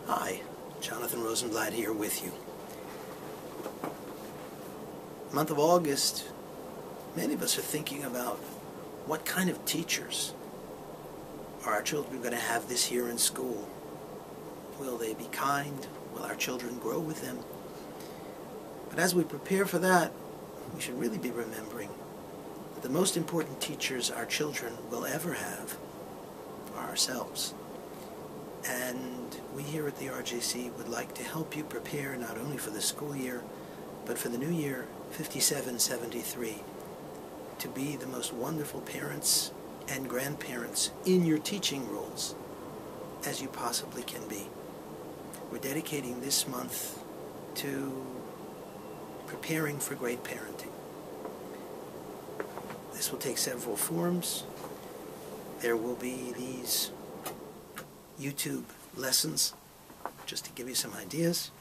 Hi, Jonathan Rosenblatt here with you. Month of August, many of us are thinking about what kind of teachers are our children going to have this year in school. Will they be kind? Will our children grow with them? But as we prepare for that, we should really be remembering that the most important teachers our children will ever have are ourselves. And we here at the RJC would like to help you prepare not only for the school year, but for the new year 5773, to be the most wonderful parents and grandparents in your teaching roles as you possibly can be. We're dedicating this month to preparing for great parenting. This will take several forms. There will be these YouTube lessons, just to give you some ideas,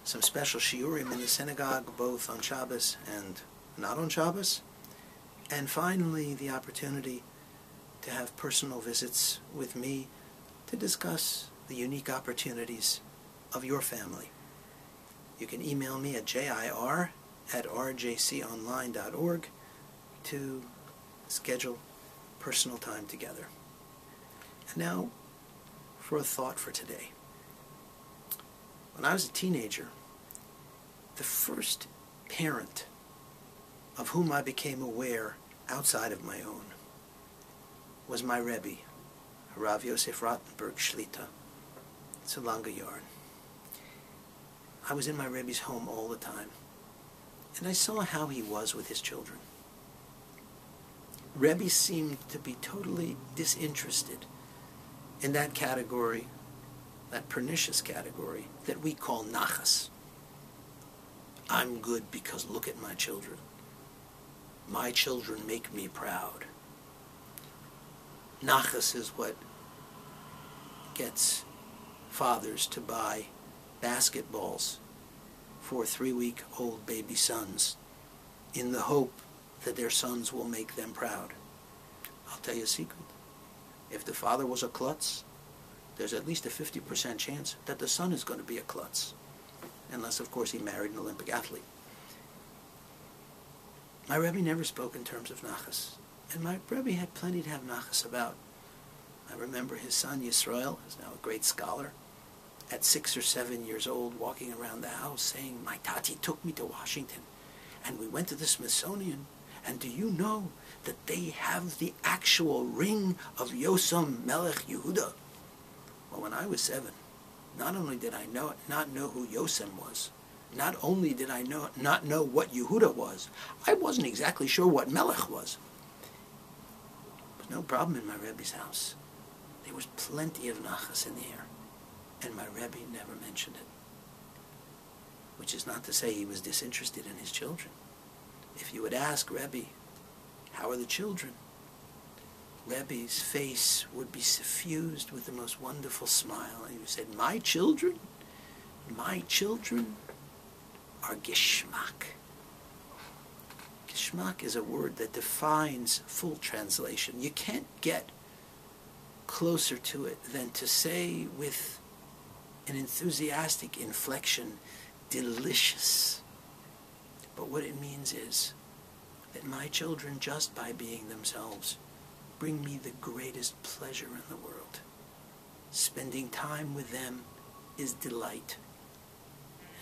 some special shiurim in the synagogue, both on Shabbos and not on Shabbos, and finally the opportunity to have personal visits with me to discuss the unique opportunities of your family. You can email me at jir@rjconline.org to schedule personal time together. And now, for a thought for today. When I was a teenager, the first parent of whom I became aware outside of my own was my Rebbe, Rav Yosef Rottenberg Shlita. It's a longer yarn. I was in my Rebbe's home all the time, and I saw how he was with his children. Rebbe seemed to be totally disinterested in that category, that pernicious category that we call nachas. I'm good because look at my children. My children make me proud. Nachas is what gets fathers to buy basketballs for 3-week-old baby sons in the hope that their sons will make them proud. I'll tell you a secret. If the father was a klutz, there's at least a 50% chance that the son is going to be a klutz. Unless, of course, he married an Olympic athlete. My Rebbe never spoke in terms of nachas. And my Rebbe had plenty to have nachas about. I remember his son Yisrael, who's now a great scholar, at 6 or 7 years old, walking around the house saying, "My tati took me to Washington, and we went to the Smithsonian, and do you know that they have the actual ring of Yosem Melech Yehuda?" Well, when I was 7, not only did I not know who Yosem was, not only did I not know what Yehuda was, I wasn't exactly sure what Melech was. There was no problem in my Rebbe's house. There was plenty of nachas in the air, and my Rebbe never mentioned it. Which is not to say he was disinterested in his children. If you would ask Rebbe, "How are the children?" Rebbe's face would be suffused with the most wonderful smile. And he said, my children are Geshmak. Geshmak is a word that defines full translation. You can't get closer to it than to say with an enthusiastic inflection, delicious. But what it means is that my children, just by being themselves, bring me the greatest pleasure in the world. Spending time with them is delight.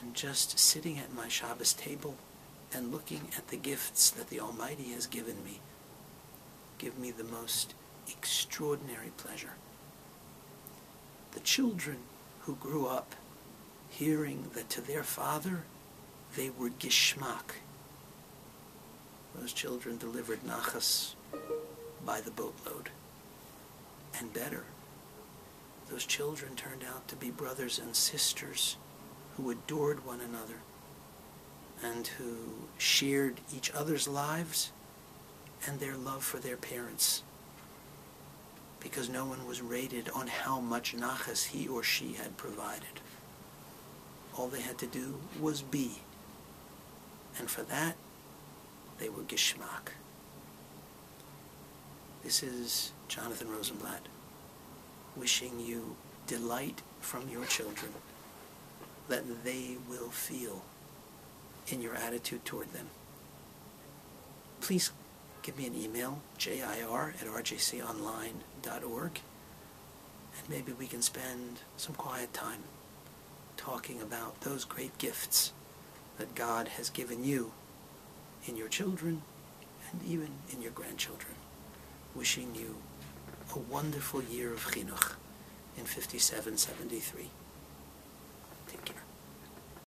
And just sitting at my Shabbos table and looking at the gifts that the Almighty has given me give me the most extraordinary pleasure. The children who grew up hearing that to their father they were Geshmak, those children delivered nachas by the boatload. And better, those children turned out to be brothers and sisters who adored one another and who shared each other's lives and their love for their parents, because no one was rated on how much nachas he or she had provided. All they had to do was be, and for that they were Geshmak. This is Jonathan Rosenblatt wishing you delight from your children that they will feel in your attitude toward them. Please give me an email, jir@rjconline.org, and maybe we can spend some quiet time talking about those great gifts that God has given you in your children and even in your grandchildren. Wishing you a wonderful year of chinuch in 5773.